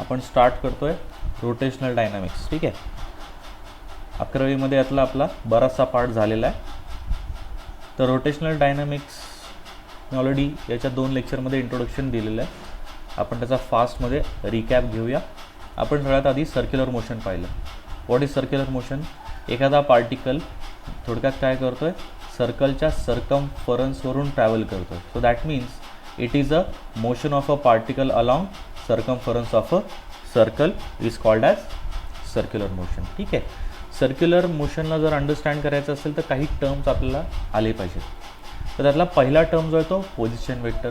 आपण स्टार्ट करतोय rotational dynamics. ठीक आहे, 11वीमध्ये यातला आपला बराचसा पार्ट झालेला आहे. तर रोटेशनल डायनामिक्स मी ऑलरेडी याच्या 2 लेक्चरमध्ये इंट्रोडक्शन दिलेलं आहे. आपण त्याचा फास्टमध्ये रिकॅप घेऊया. आपण सगळ्यात आधी सर्क्युलर मोशन पाहिलं. What is circular motion? एखादा पार्टिकल थोडक्यात काय करतो आहे, सर्कलच्या सर्कमफरन्सवरून ट्रॅव्हल करतो आहे. So that means it is a motion of a particle along circumference of a circle is called as circular motion. ठीक आहे, सर्क्युलर मोशनला जर अंडरस्टँड करायचं असेल तर काही टर्म्स आपल्याला आले पाहिजेत. तर त्यातला पहिला टर्म जो आहे तो पोझिशन वेक्टर.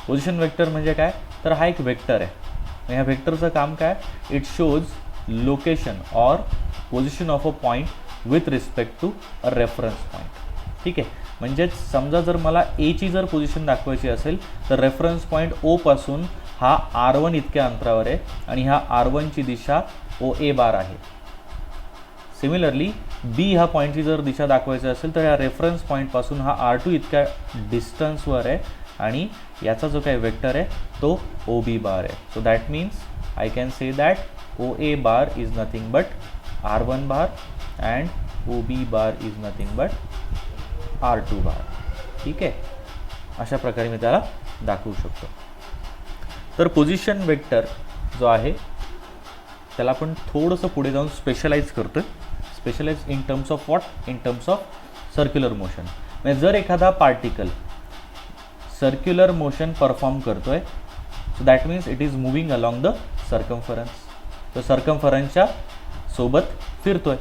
पोझिशन वेक्टर म्हणजे काय, तर हा एक वेक्टर आहे. ह्या वेक्टरचं काम काय, it shows location or position of a point with respect to a reference point. ठीक आहे, म्हणजेच समजा जर मला एची जर पोझिशन दाखवायची असेल तर रेफरन्स पॉईंट ओपासून हा R1 इतक्या अंतरावर आहे आणि ह्या R1ची दिशा OA बार आहे. सिमिलरली बी ह्या पॉईंटची जर दिशा दाखवायची असेल तर ह्या रेफरन्स पॉईंटपासून हा R2 इतक्या डिस्टन्सवर आहे आणि याचा जो काही वेक्टर आहे तो OB बार आहे. So that means I can say that OA bar is nothing but R1 bar and OB bar is nothing but R2 बार. ठीक आहे, अशा प्रकारे मी त्याला दाखवू शकतो. तर पोझिशन वेक्टर जो आहे त्याला आपण थोडंसं पुढे जाऊन स्पेशलाइज करतो आहे. Specialize in terms of what, in terms of circular motion. म्हणजे जर एखादा पार्टिकल सर्क्युलर मोशन परफॉर्म करतो आहे, so that means it is moving along the circumference. तो सर्कमफरन्सच्या सोबत फिरतो आहे.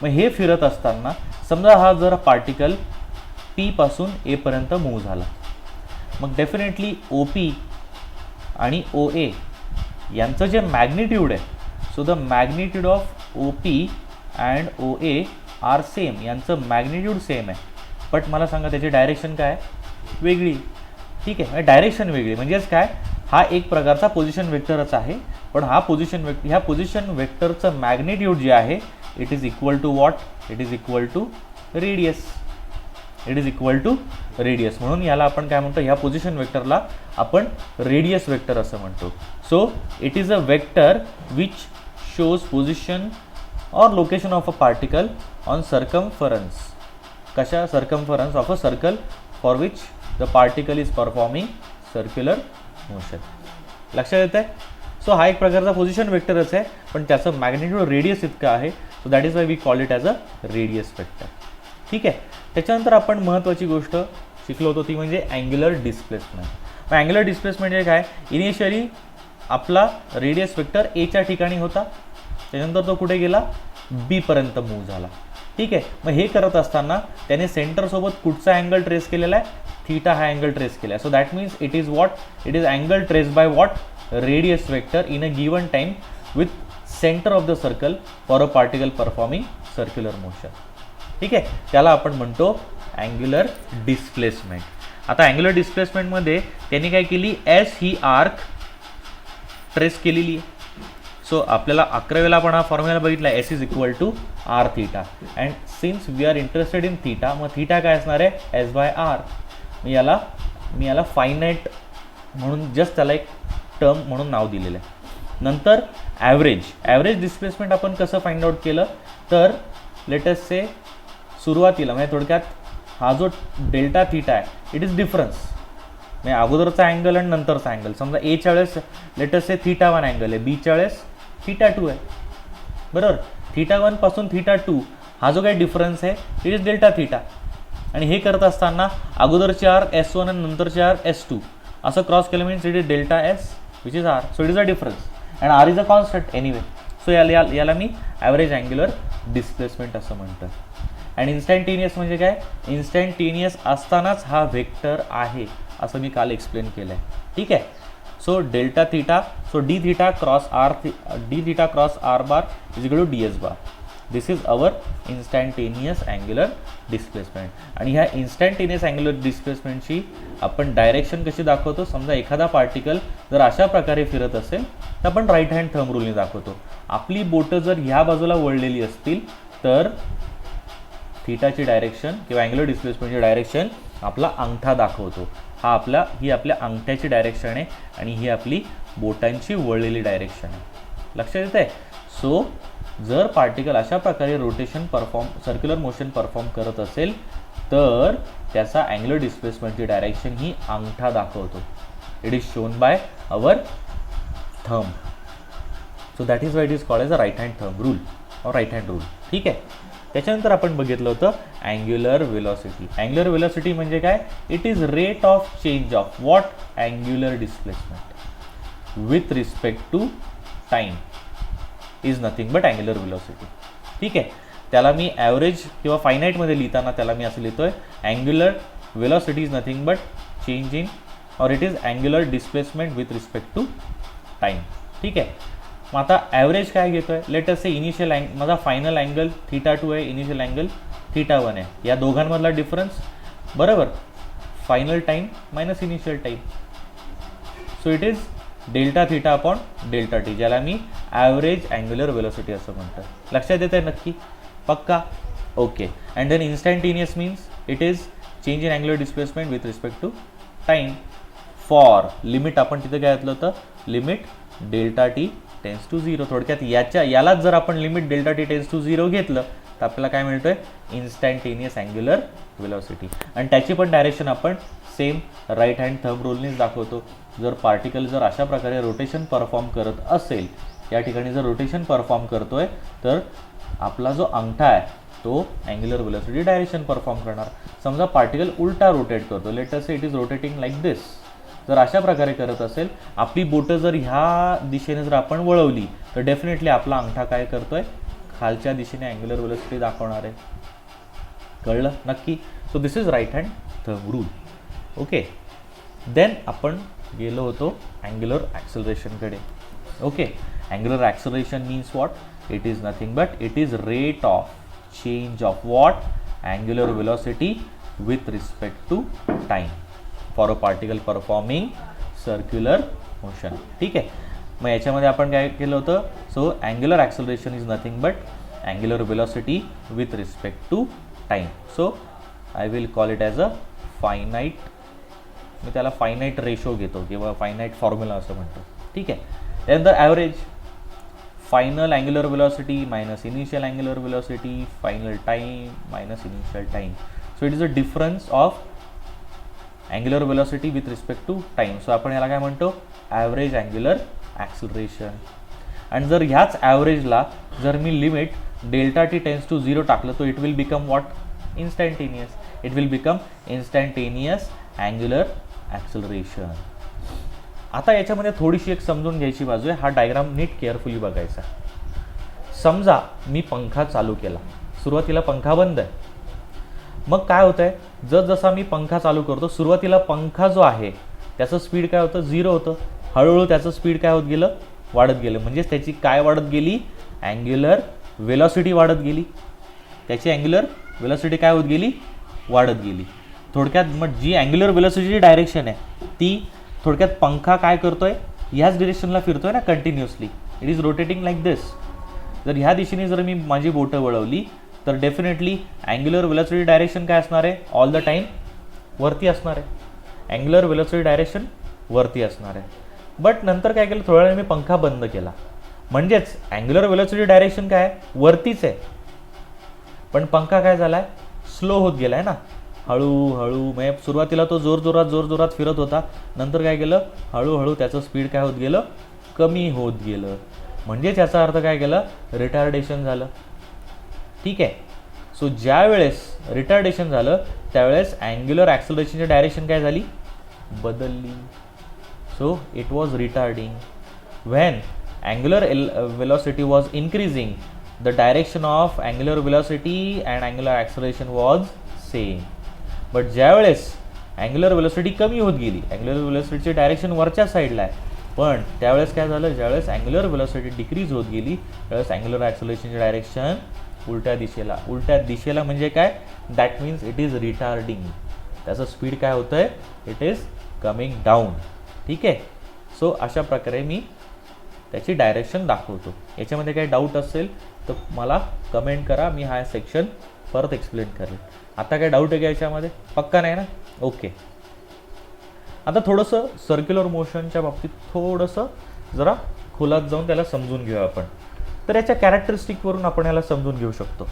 मग हे फिरत असताना समजा हा जर पार्टिकल P पासून A पर्यंत मूव्ह झाला, मग डेफिनेटली OP आणि OA यांचं जे मॅग्निट्यूड आहे, so the magnitude of OP and OA are same. यांचं मॅग्निट्यूड सेम आहे, बट मला सांगा त्याची डायरेक्शन काय आहे, वेगळी. ठीक आहे, डायरेक्शन वेगळी म्हणजेच काय, हा एक प्रकारचा पोझिशन वेक्टरच आहे, पण ह्या पोझिशन वेक्टरचं मॅग्निट्यूड जे आहे it is equal to what, it is equal to radius. It is equal to radius. म्हणून याला आपण काय म्हणतो, ह्या पोझिशन वेक्टरला आपण रेडियस वेक्टर असं म्हणतो. So it is a vector which shows position or location of a particle on circumference. कशा, circumference of a circle for which the particle is performing circular motion. लक्षात येत आहे? सो हा एक प्रकारचा पोझिशन वेक्टरच आहे, पण त्याचं मॅग्निट्यूड रेडियस इतकं आहे. So that is why we call it as a radius vector. ठीक आहे, त्याच्यानंतर आपण महत्त्वाची गोष्ट शिकलो होतो ती म्हणजे अँग्युलर डिस्प्लेसमेंट. मग अँग्युलर डिस्प्लेसमेंट म्हणजे काय, इनिशियली आपला रेडियस वेक्टर एच्या ठिकाणी होता, त्यानंतर तो कुठे गेला, बी पर्यंत मूव्ह झाला. ठीक आहे, मग हे करत असताना त्याने सेंटरसोबत कुठचा अँगल ट्रेस केलेला आहे, थीटा हा अँगल ट्रेस केला आहे. So that means it is what, it is angle trace by what, radius vector in a given time with centre of the circle for a particle performing circular motion. ठीक आहे, त्याला आपण म्हणतो angular displacement. आता angular डिस्प्लेसमेंटमध्ये त्यांनी काय केली, S ही arc trace केलेली आहे. सो आपल्याला 11वीला आपण हा फॉर्म्युला बघितला, S is equal to R theta. And since we are interested in theta, मग थीटा काय असणार आहे, एस बाय आर. मी याला फायनाईट म्हणून जस्ट त्याला एक टर्म म्हणून नाव दिलेलं आहे. नंतर ॲव्हरेज डिस्प्लेसमेंट आपण कसं फाइंड आउट केलं, तर लेटेस्ट से सुरुवातीला म्हणजे थोडक्यात हा जो डेल्टा थीटा आहे इट इज डिफरन्स, म्हणजे अगोदरचा अँगल आणि नंतरचा अँगल. समजा एच्या वेळेस लेटेस्ट से θ1 अँगल आहे, बीच्या वेळेस θ2 आहे, बरोबर. θ1 पासून θ2 हा जो काही डिफरन्स आहे इट इज डेल्टा थीटा. आणि हे करत असताना अगोदरचे आर S1 आणि नंतरचे आर S2 असं क्रॉस केलं means it is delta S which is R. So it is a difference and R is a constant anyway. So याला मी ॲव्हरेज अँग्युलर डिस्प्लेसमेंट असं म्हणतो. अँड इन्स्टंटेनियस म्हणजे काय, इन्स्टंटेनियस असतानाच हा व्हेक्टर आहे असं मी काल एक्सप्लेन केलं आहे. ठीक आहे, so delta theta, so D theta cross R bar is equal to ds bar. This is our instantaneous angular displacement. आणि ह्या इन्स्टंटेनियस अँग्युलर डिस्प्लेसमेंटची आपण डायरेक्शन कशी दाखवतो, समजा एखादा पार्टिकल जर अशा प्रकारे फिरत असेल तर आपण राईट हँड थंब रूलने दाखवतो. आपली बोटं जर ह्या बाजूला वळलेली असतील तर थीटाची डायरेक्शन किंवा अँग्युलर डिस्प्लेसमेंटची डायरेक्शन आपला अंगठा दाखवतो. ही आपल्या अंगठ्याची डायरेक्शन आहे आणि ही आपली बोटांची वळलेली डायरेक्शन आहे. लक्षात येत आहे. सो जर पार्टिकल अशा प्रकारे रोटेशन सर्क्युलर मोशन परफॉर्म करत असेल तर त्याचा अँग्युलर डिस्प्लेसमेंटची डायरेक्शन ही अंगठा दाखवतो. It is shown by our thumb. So that is why it is called as a right hand thumb rule or right hand rule. ठीक आहे. त्याच्यानंतर आपण बघितलं होतं अँग्युलर वेलॉसिटी. अँग्युलर वेलॉसिटी म्हणजे काय? It is rate of change of what angular displacement with respect to time is nothing but angular velocity. ठीक आहे. त्याला मी ॲव्हरेज किंवा फायनाईटमध्ये लिहिताना त्याला मी असं लिहितोय angular velocity is nothing but change in or it is angular displacement with respect to time. ठीक आहे. मग आता ॲव्हरेज काय घेतोय? लेट अस से इनिशियल माझा फायनल अँगल θ2 आहे, इनिशियल अँगल θ1 आहे. या दोघांमधला डिफरन्स बरोबर final time minus initial time. So it is delta theta upon delta T, ज्याला मी ॲव्हरेज अँग्युलर वेलोसिटी असं म्हणतो. लक्षात येत आहे नक्की? पक्का? Okay. And then instantaneous means it is change in angular displacement with respect to time for limit. आपण तिथे काय घेतलं होतं? Limit delta T tends to 0. थोडक्यात यालाच जर आपण limit delta T tends to 0 घेतलं तर आपल्याला काय मिळतोय? Instantaneous angular velocity. आणि त्याची पण डायरेक्शन आपण सेम राईट हँड थंब रूलनेच दाखवतो. जर पार्टिकल जर अशा प्रकारे रोटेशन परफॉर्म करत असेल, या ठिकाणी जर रोटेशन परफॉर्म करतोय तर आपला जो अंगठा आहे तो अँग्युलर वेलोसिटी डायरेक्शन परफॉर्म करणार. समजा पार्टिकल उलटा रोटेट करतो, let us say it is rotating like this. जर अशा प्रकारे करत असेल, आपली बोटं जर ह्या दिशेने जर आपण वळवली तर डेफिनेटली आपला अंगठा काय करतोय? खालच्या दिशेने अँग्युलर वेलोसिटी दाखवणार आहे. कळलं नक्की? So this is right hand thumb rule. Okay. Then आपण गेलो होतो अँग्युलर ॲक्सलरेशनकडे. Okay. Angular acceleration means what? It is nothing but it is rate of change of what angular velocity with respect to time for a particle performing circular motion. ठीक आहे. मग याच्यामध्ये आपण काय केलं होतं? So angular acceleration is nothing but angular velocity with respect to time. So I will call it as a finite. मी त्याला फायनाईट रेशो घेतो किंवा फायनाईट फॉर्म्युला असं म्हणतो. ठीक आहे. त्यानंतर average final angular velocity minus initial angular velocity final time minus initial time. So it is a difference of angular velocity with respect to time. सो आपण याला काय म्हणतो? Average angular acceleration. आणि जर ह्याच ॲव्हरेजला जर मी limit delta T tends to 0 टाकलं तर it will become what? Instantaneous. It will become instantaneous angular acceleration. आता याच्यामध्ये थोडीशी एक समजून घ्यायची बाजू आहे. हा डायग्राम नीट केअरफुली बघायचा. समजा मी पंखा चालू केला, सुरुवातीला पंखा बंद आहे. मग काय होतं आहे? जसा मी पंखा चालू करतो, सुरुवातीला पंखा जो आहे त्याचं स्पीड काय होतं? 0 होतं. हळूहळू त्याचं स्पीड काय होत गेलं? वाढत गेलं. म्हणजेच त्याची काय वाढत गेली? अँग्युलर वेलॉसिटी वाढत गेली. त्याची अँग्युलर वेलॉसिटी काय होत गेली? वाढत गेली. थोडक्यात मग जी अँग्युलर वेलॉसिटीची डायरेक्शन आहे ती थोडक्यात पंखा काय करतोय? ह्याच डिरेक्शनला फिरतोय ना continuously. It is rotating like this. जर ह्या दिशेने जर मी माझी बोटं वळवली तर डेफिनेटली अँग्युलर वेलॉसिटी डायरेक्शन काय असणार आहे? ऑल द टाईम वरती असणार आहे. अँग्युलर वेलॉसिटी डायरेक्शन वरती असणार आहे. बट नंतर काय केलं? थोड्या वेळाने मी पंखा बंद केला, म्हणजेच अँग्युलर वेलॉसिटी डायरेक्शन काय वरतीच आहे, पण पंखा काय झालाय? स्लो होत गेलाय ना. हळूहळू म्हणजे सुरुवातीला तो जोरजोरात फिरत होता. नंतर काय केलं? हळूहळू त्याचं स्पीड काय होत गेलं? कमी होत गेलं. म्हणजेच याचा अर्थ काय केलं? रिटार्डेशन झालं. ठीक आहे. सो ज्या वेळेस रिटार्डेशन झालं त्यावेळेस अँग्युलर ॲक्सलरेशनची डायरेक्शन काय झाली? बदलली. So it was retarding. When angular velocity was increasing the direction of angular velocity and angular acceleration was same. But ज्यावेळेस अँग्युलर वेलॉसिटी कमी होत गेली, अँग्युलर वेलॉसिटीची डायरेक्शन वरच्या साईडला आहे, पण त्यावेळेस काय झालं? ज्यावेळेस अँग्युलर वेलॉसिटी डिक्रीज होत गेली त्यावेळेस अँग्युलर ॲक्सलरेशनची डायरेक्शन उलट्या दिशेला म्हणजे काय? That means it is retarding. त्याचं स्पीड काय होतं आहे? It is coming down. ठीक आहे. सो अशा प्रकारे मी त्याची डायरेक्शन दाखवतो. याच्यामध्ये काही डाऊट असेल तर मला कमेंट करा, मी हा सेक्शन परत एक्सप्लेन करेन. आता काय डाऊट आहे का याच्यामध्ये? पक्का नाही ना? ओके. आता थोडंसं सर्क्युलर मोशनच्या बाबतीत थोडंसं जरा खोलात जाऊन त्याला समजून घेऊया आपण. तर याच्या कॅरेक्टरिस्टिकवरून आपण याला समजून घेऊ शकतो.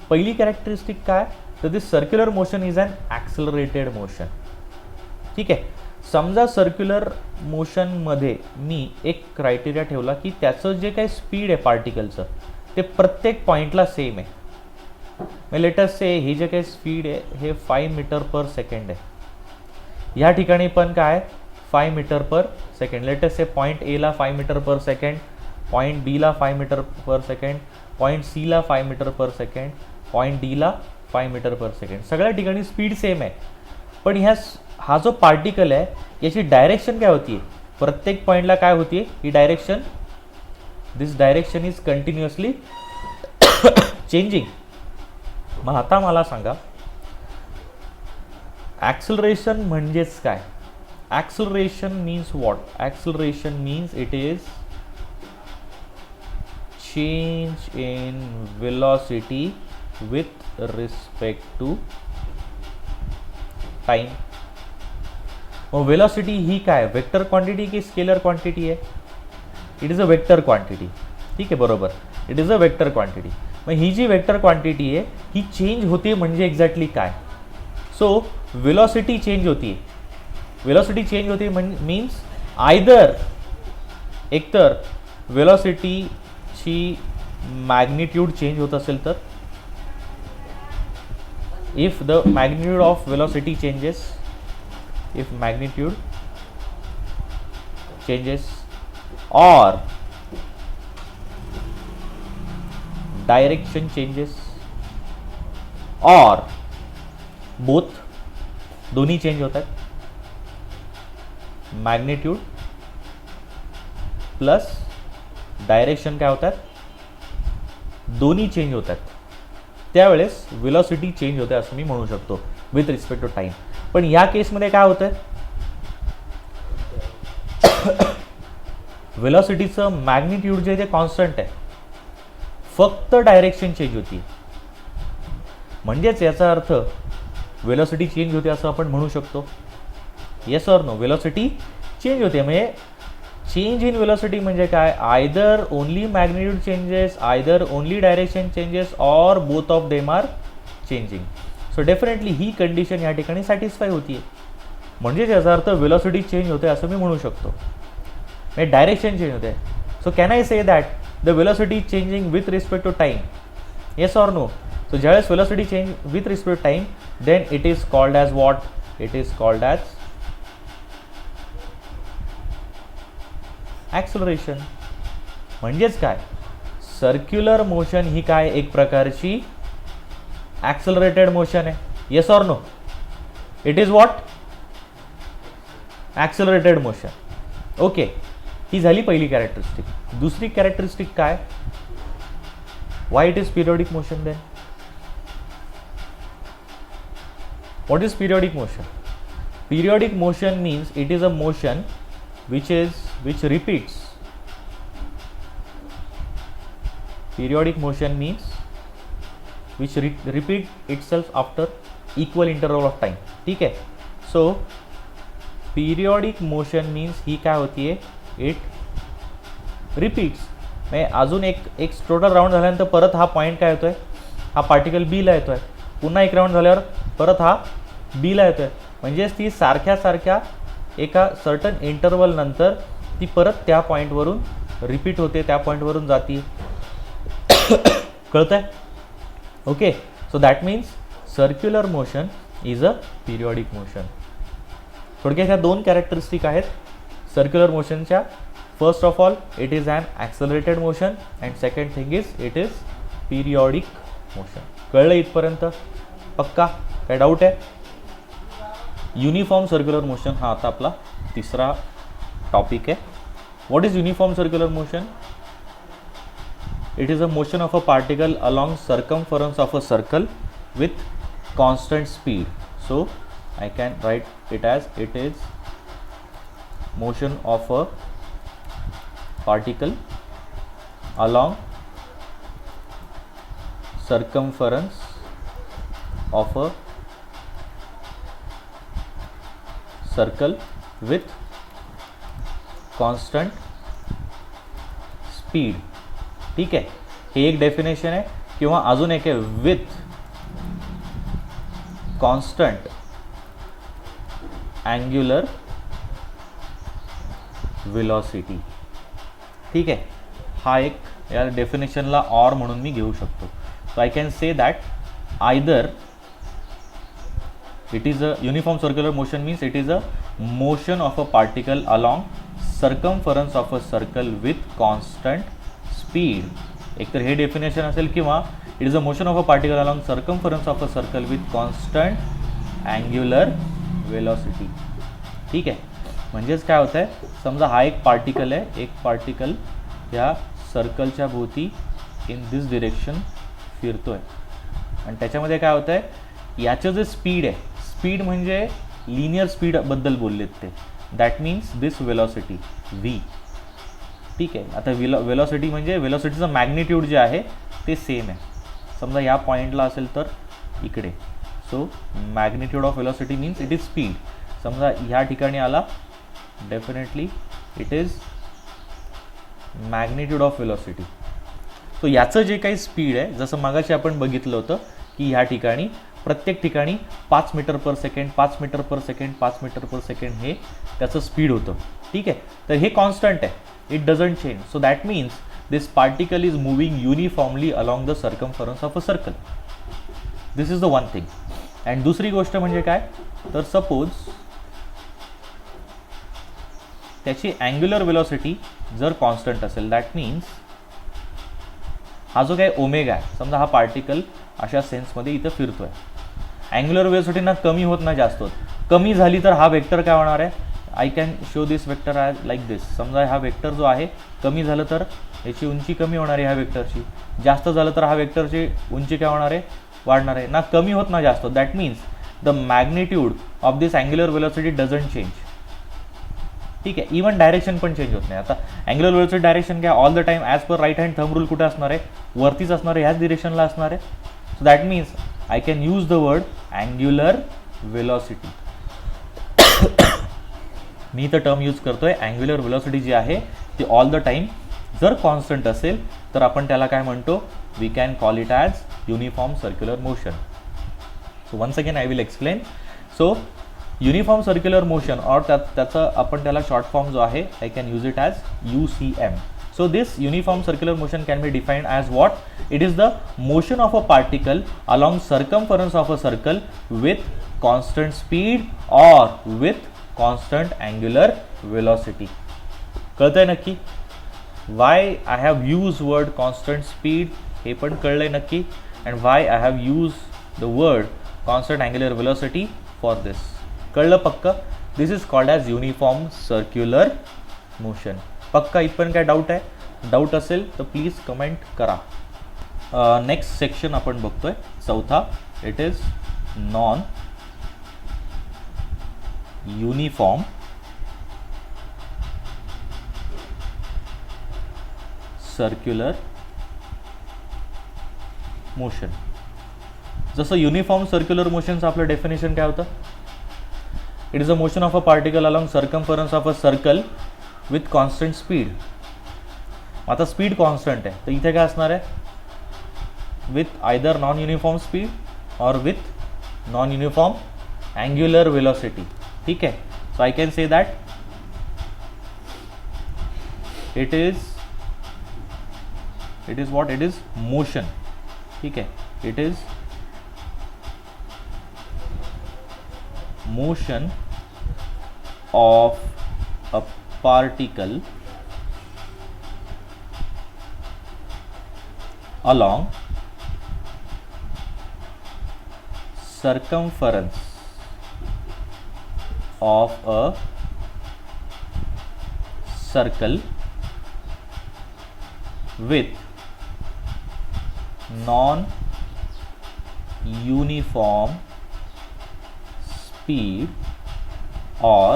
पहिली कॅरेक्टरिस्टिक काय, तर this circular motion is an accelerated motion. ठीक आहे. समजा सर्क्युलर मोशनमध्ये मी एक क्रायटेरिया ठेवला की त्याचं जे काही स्पीड आहे पार्टिकलचं ते प्रत्येक पॉईंटला सेम आहे. मग लेटस से ही जे काही स्पीड आहे हे 5 मीटर पर सेकंड आहे. ह्या ठिकाणी पण काय 5 metre per second. Let's say point एला 5 मीटर पर सेकंड, पॉईंट बीला 5 मीटर पर सेकंड, पॉईंट सीला 5 मीटर पर सेकंड, पॉईंट डीला 5 मीटर पर सेकंड. सगळ्या ठिकाणी स्पीड सेम आहे. पण हा जो पार्टिकल आहे याची डायरेक्शन काय होती, प्रत्येक पॉईंटला काय होती ही direction, this direction is continuously changing. मग आता मला सांगा ॲक्सलरेशन म्हणजेच काय. Acceleration means what. Acceleration means it is change in velocity with respect to time. मग वेलॉसिटी ही काय, वेक्टर क्वांटिटी की स्केलर क्वांटिटी आहे. It is a vector quantity. ठीक आहे, बरोबर, it is a vector quantity. मग ही जी वेक्टर क्वांटिटी आहे ही चेंज होते म्हणजे एक्झॅक्टली काय. सो वेलॉसिटी चेंज होती. वेलॉसिटी चेंज होते मीन्स आयदर एकतर वेलॉसिटीची मॅग्निट्यूड चेंज होत असेल तर, if the magnitude of velocity changes, if magnitude changes or direction changes or both, दोन्ही चेंज होतात. मॅग्निट्यूड प्लस डायरेक्शन काय होतात, दोन्ही चेंज होतात. त्यावेळेस वेलॉसिटी चेंज होते असं मी म्हणू शकतो विथ रिस्पेक्ट टू टाइम. पण या केसमध्ये काय होतं, वेलॉसिटीचं मॅग्निट्यूड जे ते कॉन्स्टंट आहे, फक्त डायरेक्शन चेंज होती. म्हणजेच याचा अर्थ वेलॉसिटी चेंज होते असं आपण म्हणू शकतो. Yes or no, velocity change होते. म्हणजे चेंज इन वेलॉसिटी म्हणजे काय, either only magnitude changes, either only direction changes or both of them are changing. So definitely ही कंडिशन या ठिकाणी सॅटिस्फाय होती. म्हणजेच याचा अर्थ वेलॉसिटी चेंज होते असं मी म्हणू शकतो. म्हणजे डायरेक्शन चेंज होते. So can I say that the velocity is changing with respect to time. Yes or no. So ज्यावेळेस velocity change with respect to time, then it is called as what, it is called as acceleration. म्हणजेच काय, circular motion ही काय एक प्रकारची accelerated motion आहे. Yes or no, it is what, accelerated motion. Okay, ही झाली पहिली कॅरेक्टरिस्टिक. दुसरी कॅरेक्टरिस्टिक काय, Y it is periodic motion. Then what is periodic motion. Periodic motion means it is a motion which repeats. Periodic motion means which repeat itself after equal interval of time. ठीक है. So periodic motion means ही काय होती है, it repeats. मैं अजून एक total round झाल्यानंतर परत हा पॉईंट काय होतोय, हा पार्टिकल बीला येतोय. पुन्हा एक राउंड झाल्यावर परत हा बीला येतोय. म्हणजेच ती सारख्या एका सर्टन इंटरवल नंतर ती परत त्या पॉईंटवरून रिपीट होते, त्या पॉईंटवरून जाती. कळतंय. Okay. So that means circular motion is a periodic motion. थोडक्यात ह्या दोन कॅरेक्टरिस्टिक आहेत सर्क्युलर मोशनच्या. First of all it is an accelerated motion and second thing is it is periodic motion. कळलं इथपर्यंत? पक्का? काय डाऊट आहे? युनिफॉर्म सर्क्युलर मोशन हा आता आपला तिसरा टॉपिक आहे. What is uniform circular motion? It is a motion of a particle along circumference of a circle with constant speed. So I can write it as it is motion of a particle along circumference of a circle with constant speed. ठीक आहे, हे एक definition आहे. किंवा अजून एक आहे with constant angular velocity. ठीक आहे, हा एक या डेफिनेशनला ऑर म्हणून मी घेऊ शकतो. So I can say that either it is a uniform circular motion means it is a motion of a particle along circumference of a circle with constant speed. एक तर हे डेफिनेशन असेल किंवा it is a motion of a particle along circumference of a circle with constant angular velocity. ठीक आहे, म्हणजेच काय होतं आहे, समजा हा एक पार्टिकल आहे, एक पार्टिकल ह्या सर्कलच्या भोवती इन दिस डिरेक्शन फिरतो आहे आणि त्याच्यामध्ये काय होतं आहे, याचं जे स्पीड आहे, स्पीड म्हणजे लिनियर स्पीडबद्दल बोललेत ते, that means this velocity V. ठीक आहे, आता वेलॉसिटी म्हणजे वेलॉसिटीचं मॅग्निट्यूड जे आहे ते सेम आहे. समजा या पॉईंटला असेल तर इकडे, so magnitude of velocity means it is speed. समजा ह्या ठिकाणी आला, definitely it is magnitude of velocity. So याचं जे काही स्पीड आहे, जसं मागाशी आपण बघितलं होतं की ह्या ठिकाणी प्रत्येक ठिकाणी 5 metre per second, 5 metre per second, 5 metre per second हे त्याचं स्पीड होतं. ठीक आहे, तर हे कॉन्स्टंट आहे, it doesn't change. So that means this particle is moving uniformly along the circumference of a circle. This is the one thing. And दुसरी गोष्ट म्हणजे काय, तर सपोज त्याची अँग्युलर वेलॉसिटी जर कॉन्स्टंट असेल, दॅट मीन्स हा जो काही ओमेगा आहे, समजा हा पार्टिकल अशा सेन्समध्ये इथं फिरतो आहे, अँग्युलर वेलोसिटी ना कमी होत ना जास्त होत. कमी झाली तर हा वेक्टर काय होणार आहे, I can show this vector as like this. समजा हा वेक्टर जो आहे कमी झालं तर याची उंची कमी होणार आहे ह्या वेक्टरची, जास्त झालं तर हा वेक्टरची उंची काय होणार आहे, वाढणार आहे. ना कमी होत ना जास्त होत. That means the magnitude of this angular velocity doesn't change. ठीक आहे, इवन डायरेक्शन पण चेंज होत नाही. आता अँग्युलर वेलोसिटी डायरेक्शन काय all the time as per right hand thumb rule कुठे असणार आहे, वरतीच असणार आहे, ह्याच डिरेक्शनला असणार आहे. So that means I can use the word angular velocity. मी इथं टर्म यूज करतोय अँग्युलर वेलॉसिटी जी आहे ती ऑल द टाइम जर कॉन्स्टंट असेल तर आपण त्याला काय म्हणतो, we can call it as uniform circular motion. So once again I will explain. So uniform circular motion or त्याचा आपण त्याला शॉर्ट फॉर्म जो आहे, I can use it as UCM. So this uniform circular motion can be defined as what? It is the motion of a particle along circumference of a circle with constant speed or with constant angular velocity. कळतंय नक्की? Why I have used word constant speed हे पण कळलंय नक्की, and why I have used the word constant angular velocity for this. कळलं पक्का? This is called as uniform circular motion. पक्का इथपर्यंत काय डाऊट आहे? डाऊट असेल तर प्लीज कमेंट करा. नेक्स्ट सेक्शन आपण बघतोय चौथा, it is non uniform circular motion. जसं युनिफॉर्म सर्क्युलर मोशनचं आपलं डेफिनेशन काय होतं, it is a motion of a particle along circumference of a circle with constant speed. आता स्पीड कॉन्स्टंट आहे तर इथे काय असणार आहे, with either non uniform speed or with non uniform angular velocity. ठीक आहे, so I can say that it is what, it is motion. ठीक आहे, it is motion of a particle along circumference of a circle with non-uniform speed or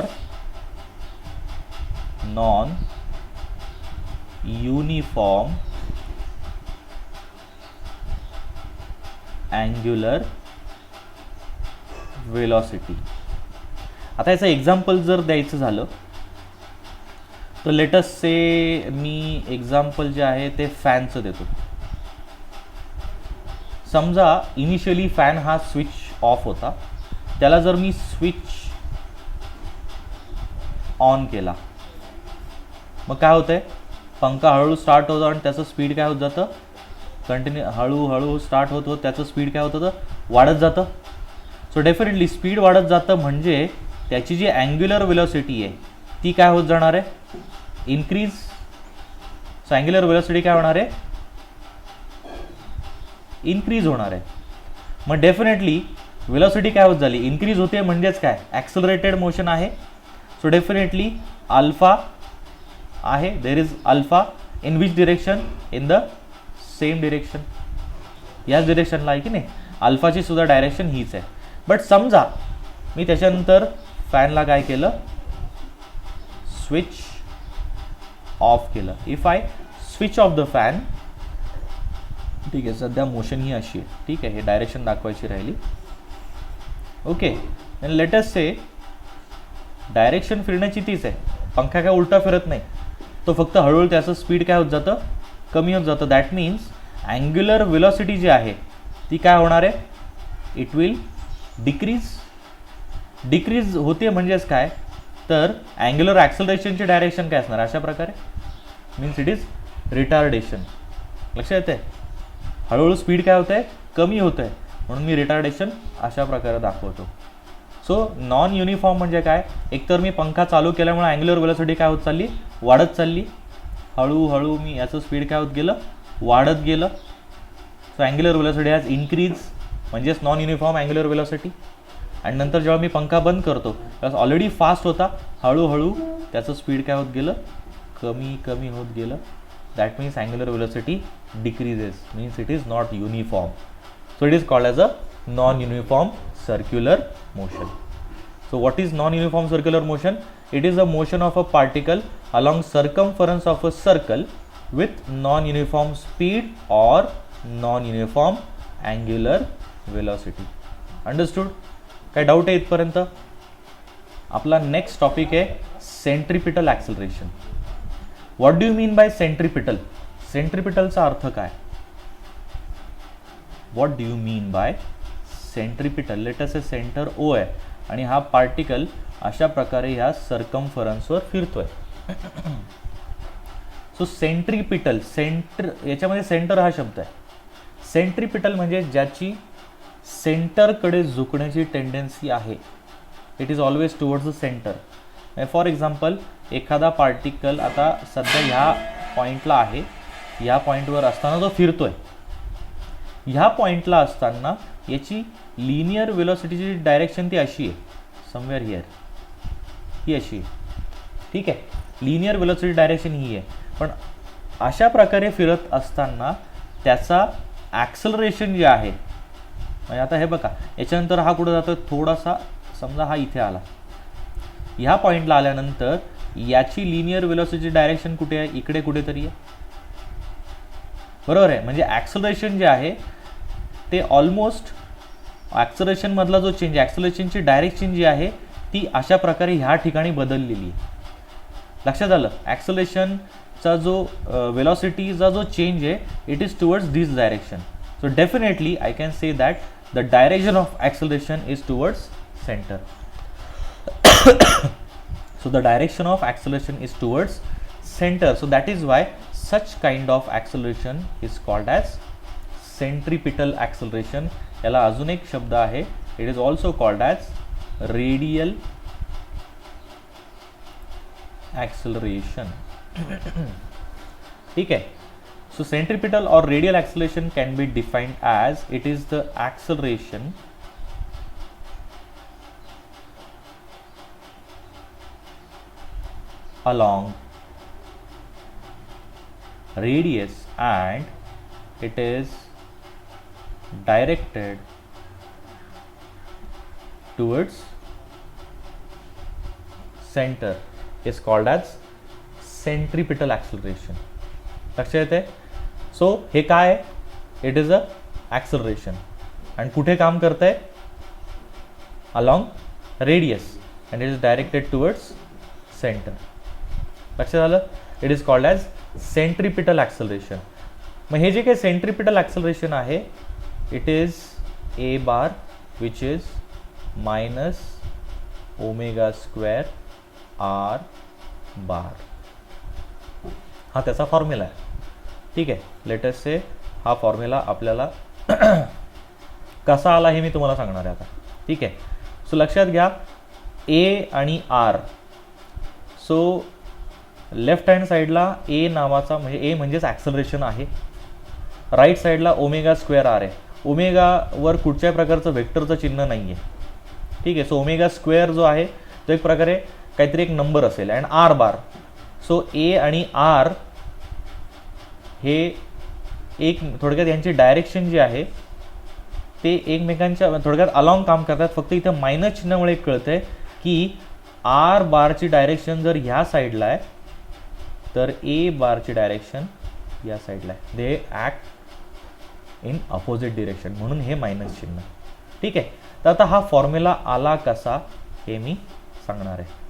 non-uniform angular velocity. आता याचं example जर द्यायचं झालं तर लेटस से मी एक्झाम्पल जे आहे ते फॅनचं देतो. समजा इनिशियली फॅन हा स्विच ऑफ होता, त्याला जर मी स्विच ऑन केला, मग काय होतंय, पंखा हळूहळू स्टार्ट होतो आणि त्याचं स्पीड काय होत जातं, कंटिन्यू हळूहळू स्टार्ट होतो, त्याचं स्पीड काय होतं, वाढत जातं. सो डेफिनेटली स्पीड वाढत जातं म्हणजे त्याची जी अँग्युलर वेलोसिटी आहे ती काय होत जाणार आहे, इन्क्रीज. सो अँग्युलर वेलोसिटी काय होणार आहे, इन्क्रीज होणार आहे. मग डेफिनेटली वेलोसिटी काय होत झाली, इन्क्रीज होते म्हणजेच काय, ॲक्सलरेटेड मोशन आहे. सो डेफिनेटली अल्फा आहे, there is alpha in which direction, in the same direction, याच डिरेक्शनला आहे की नाही, अल्फाची सुद्धा डायरेक्शन हीच आहे. बट समजा मी त्याच्यानंतर फॅनला काय केलं, स्विच ऑफ केलं. If I switch off the fan, ठीक आहे, सध्या मोशन ही अशी आहे, ठीक आहे, हे डायरेक्शन दाखवायची राहिली. Okay, and let us say direction फिरण्याची तीच आहे, पंखा काय उलटा फिरत नाही, तो फक्त हळूहळू त्याचं स्पीड काय होत जातं, कमी होत जातं. दॅट मीन्स अँग्युलर वेलोसिटी जी आहे ती काय होणार आहे, इट विल डिक्रीज. डिक्रीज होते म्हणजेच काय, तर अँग्युलर ॲक्सलरेशनची डायरेक्शन काय असणार, अशा प्रकारे, मीन्स इट इज रिटार्डेशन. लक्षात येते, हळूहळू स्पीड काय होत आहे, कमी होत आहे, म्हणून मी रिटार्डेशन अशा प्रकारे दाखवतो. सो नॉन युनिफॉर्म म्हणजे काय, एकतर मी पंखा चालू केल्यामुळे अँग्युलर वेलोसिटी काय होत चालली, वाढत चालली, हळूहळू मी याचं स्पीड काय होत गेलं, वाढत गेलं. So angular velocity has increase म्हणजेच नॉन युनिफॉर्म अँग्युलर वेलोसिटी. आणि नंतर जेव्हा मी पंखा बंद करतो तेव्हा ऑलरेडी फास्ट होता, हळूहळू त्याचं स्पीड काय होत गेलं, कमी कमी होत गेलं. That means angular velocity decreases, means it is not uniform. So it is called as a non uniform circular motion. So what is non-uniform circular motion? It is a motion of a particle along circumference of a circle with non-uniform speed or non-uniform angular velocity. Understood? काय doubt आहे इथपर्यंत? आपला next topic आहे centripetal acceleration. What do you mean by centripetal? सेंट्रिपिटलचा अर्थ काय? What do you mean by centripetal? Let us a centre O आहे आणि हा पार्टिकल अशा प्रकारे ह्या सर्कम्फरन्सवर फिरतोय. सो सेंट्रिपिटल, याच्यामध्ये सेंटर हा शब्द आहे. सेंट्रिपिटल म्हणजे ज्याची सेंटरकडे झुकण्याची टेंडन्सी आहे. It is always towards the centre. For example, एखादा पार्टिकल आता सध्या ह्या पॉईंटला आहे, ह्या पॉईंटवर असताना तो फिरतोय. ह्या पॉईंटला असताना याची लिनियर वेलोसिटीची डायरेक्शन ती अशी आहे, समवेअर हिअर, ही अशी आहे, ठीक आहे. लिनियर वेलोसिटी डायरेक्शन ही आहे. पण अशा प्रकारे फिरत असताना त्याचा ॲक्सलरेशन जे आहे, म्हणजे आता हे बघा, याच्यानंतर हा कुठं जातो, थोडासा समजा हा इथे आला, ह्या पॉईंटला आल्यानंतर याची लिनियर वेलोसिटी डायरेक्शन कुठे आहे, इकडे कुठेतरी आहे, बरोबर आहे. म्हणजे ॲक्सलरेशन जे आहे ते ऑलमोस्ट ॲक्सलरेशनमधला जो चेंज, ॲक्सलरेशनची डायरेक्शन जी आहे ती अशा प्रकारे ह्या ठिकाणी बदललेली आहे. लक्षात आलं? ॲक्सलरेशनचा जो वेलॉसिटीचा जो चेंज आहे, it is towards this direction. So definitely I can say that the direction of acceleration is towards centre. So the direction of acceleration is towards center. So that is why such kind of acceleration is called as centripetal acceleration. याला अजून एक शब्द आहे, it is also called as radial acceleration. ठीक है. So centripetal or radial acceleration can be defined as it is the acceleration along radius and it is directed towards center is called as centripetal acceleration. लक्षात येते? So हे काय? It is a acceleration आणि कुठे काम करत आहे? Along radius and it is directed towards centre. लक्षात आलं? It is called as centripetal acceleration. मग हे जे काही सेंट्रिपिटल ॲक्सलरेशन आहे, it is A bar which is minus omega square R bar. हा त्याचा फॉर्म्युला आहे. ठीक आहे, लेटेस्ट से हा फॉर्म्युला आपल्याला कसा आला हे मी तुम्हाला सांगणार आहे आता. ठीक आहे, सो लक्षात घ्या ए आणि आर. सो लेफ्ट हँड साईडला ए नावाचा म्हणजे ए म्हणजेच ॲक्सलरेशन आहे, राईट साईडला ओमेगा स्क्वेअर आर आहे. ओमेगावर कुठच्याही प्रकारचं व्हेक्टरचं चिन्ह नाही आहे. ठीक आहे, सो ओमेगा स्क्वेअर जो आहे तो एक प्रकारे काहीतरी एक नंबर असेल अँड आर बार. सो ए आणि आर हे एक थोडक्यात यांची डायरेक्शन जी आहे ते एकमेकांच्या थोडक्यात अलॉंग काम करतात. फक्त इथं मायनस चिन्हामुळे कळतंय की आर बारची डायरेक्शन जर ह्या साईडला आहे तर ए बारची डायरेक्शन या साईडला आहे. They act in opposite direction, म्हणून हे मायनस चिन्ह. ठीक आहे, तर आता हा फॉर्म्युला आला कसा हे मी सांगणार आहे.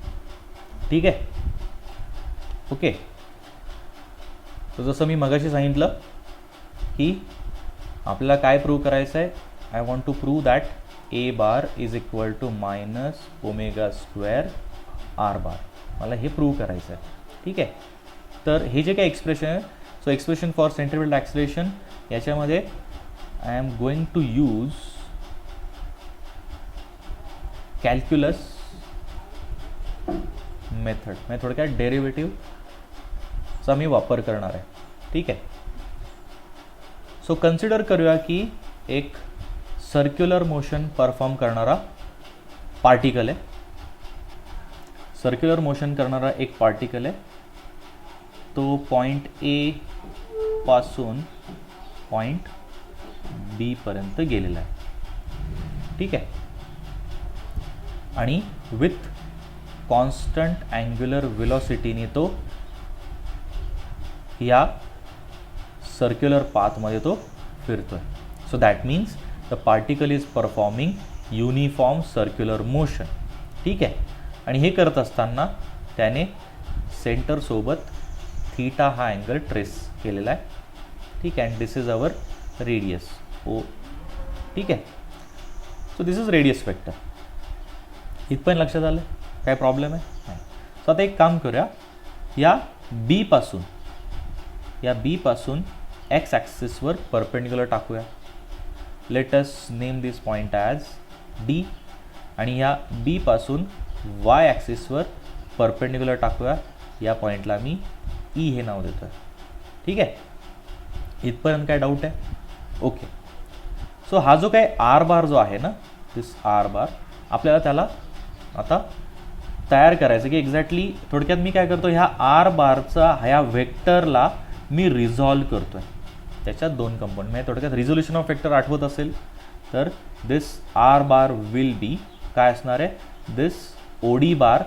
ठीक आहे, ओके. तर जसं मी मगाशी सांगितलं की आपल्याला काय प्रूव्ह करायचं आहे, I want to prove that A bar is equal to minus omega square R bar. मला हे प्रूव्ह करायचं आहे. ठीक आहे, तर हे जे काही एक्सप्रेशन आहे, so expression for centripetal acceleration, याच्यामध्ये I am going to use calculus method. म्हणजे थोडक्यात डेरिव्हेटिव्हचा मी वापर करणार आहे. ठीक आहे, सो कन्सिडर करूया की एक सर्क्युलर मोशन परफॉर्म करणारा पार्टिकल आहे. सर्क्युलर मोशन करणारा एक पार्टिकल आहे. तो पॉइंट ए पासून पॉइंट बी पर्यंत गेलेला आहे. ठीक आहे, आणि विथ कॉन्स्टंट अँग्युलर वेलॉसिटीने तो या सर्क्युलर पाथमध्ये तो फिरतोय. So that means the particle is performing uniform circular motion. ठीक आहे, आणि हे करत असताना त्याने सेंटरसोबत थीटा हा अँगल ट्रेस केलेला आहे. ठीक आहे, and this is our radius O. ठीक आहे, so this is radius vector. इथपर्यंत लक्षात आलं? काय प्रॉब्लेम आहे? नाही. सो आता एक काम करूया, या बी पासून एक्स ॲक्सिसवर परपेंडिक्युलर टाकूया. लेट अस नेम दिस पॉइंट ॲज डी. आणि या बी पासून वाय ॲक्सिसवर परपेंडिक्युलर टाकूया. या पॉईंटला मी ई हे नाव देतो आहे. ठीक आहे, इथपर्यंत काय डाऊट आहे? ओके. सो हा जो काय आर बार जो आहे ना, दिस आर बार, आपल्याला त्याला आता तयार करायचं की एक्झॅक्टली थोडक्यात मी काय करतो, ह्या आर बारचा ह्या व्हेक्टरला मी रिझॉल्व करतो आहे. त्याच्यात दोन कंपोनंट, म्हणजे थोडक्यात रिझोल्युशन ऑफ वेक्टर आठवत असेल तर दिस आर बार विल बी काय असणार आहे, this O D bar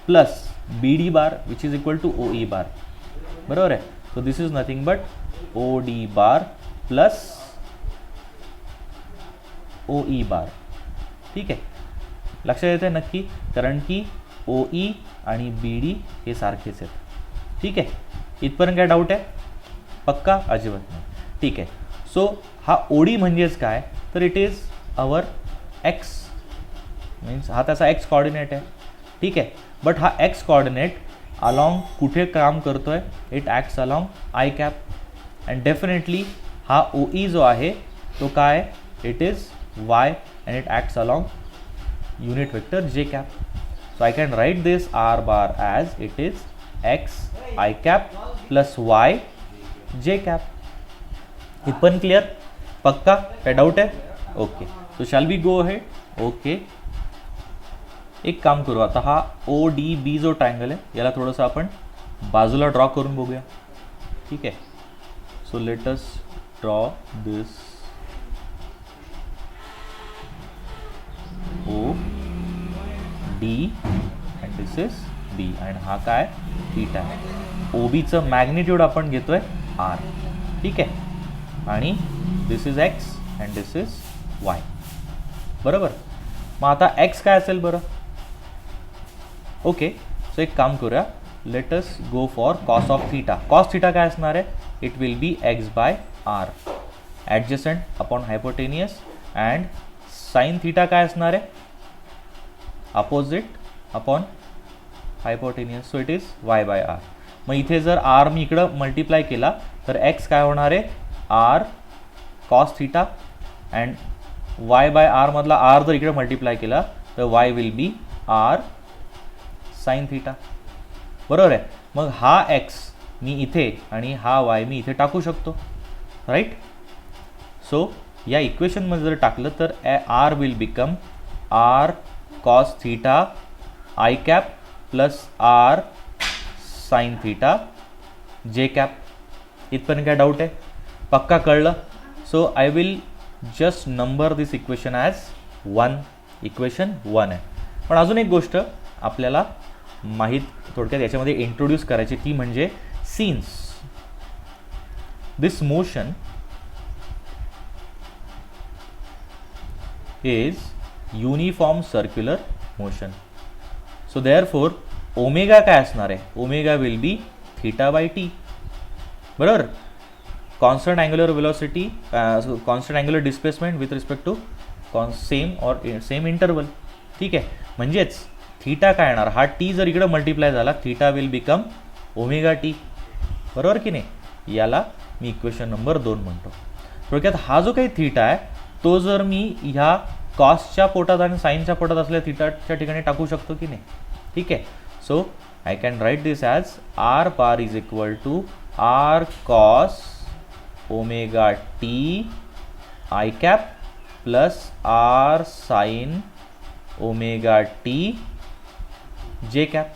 plus B D bar which is equal to O E bar. बरोबर आहे? So this is nothing but O D bar plus O E bar. ठीक आहे, लक्षात येते नक्की, कारण की ओ ई आणि बी डी हे सारखेच आहेत. ठीक आहे, इथपर्यंत काय डाऊट आहे? पक्का? अजिबात नाही. ठीक आहे, सो हा ओ डी म्हणजेच काय, तर it is our x, means हा त्याचा एक्स कॉर्डिनेट आहे. ठीक आहे, बट हा एक्स कॉर्डिनेट अलॉंग कुठे काम करतोय, it acts along I cap. And definitely हा ओ ई जो आहे तो काय, it is Y and it acts along unit vector J cap. So I can write this R bar as it is X I cap plus Y J cap. इथपर्यंत clear? पक्का? काय doubt आहे? Okay, so shall be go ahead? Okay, एक काम करू आता, हा O D बी जो ट्रायंगल आहे याला थोडंसं आपण बाजूला ड्रॉ करून बघूया. ठीक आहे, so let us draw this O D and this is B, and हा काय, थीटा आहे. ओ बीचं मॅग्निट्यूड आपण घेतोय आर. ठीक आहे, आणि this is X and this is Y. बरोबर? मग आता एक्स काय असेल बरं? ओके, सो एक काम करूया, let us go for cos of theta. Cos theta काय असणार आहे? It will be X by R adjacent upon hypotenuse. And sine theta काय असणार आहे? Opposite upon hypotenuse. So it is Y by R. मग इथे जर आर मी इकडं मल्टिप्लाय केला तर एक्स काय होणार आहे? R cos theta. And Y by R मधला आर जर इकडे मल्टिप्लाय केला तर Y will be R sine theta. बरोबर आहे. मग हा एक्स मी इथे आणि हा वाय मी इथे टाकू शकतो, राईट. सो या इक्वेशनमध्ये जर टाकलं तर R will become R cos theta I cap plus R sine theta J cap. इथपर्यंत काय डाऊट आहे? पक्का कळलं. So I will just number this equation as 1. Equation 1 आहे. पण अजून एक गोष्ट आपल्याला माहीत थोडक्यात याच्यामध्ये इंट्रोड्यूस करायची, ती म्हणजे since this motion is uniform circular motion. So therefore omega काय असणार आहे? Omega will be theta by T. बरोबर. Constant angular velocity, constant angular displacement with respect to same interval. ठीक आहे. म्हणजेच थीटा काय येणार? हा टी जर इकडे मल्टिप्लाय झाला, theta will become omega T. बरोबर की नाही? याला मी इक्वेशन नंबर 2 म्हणतो. थोडक्यात हा जो काही थीटा आहे तो जर मी ह्या कॉसच्या पोटात आणि साईनच्या पोटात असलेल्या थीटाच्या ठिकाणी टाकू शकतो की नाही? ठीक आहे. So I can write this as R bar is equal to R cos omega T I cap plus R sine omega T जे कॅप.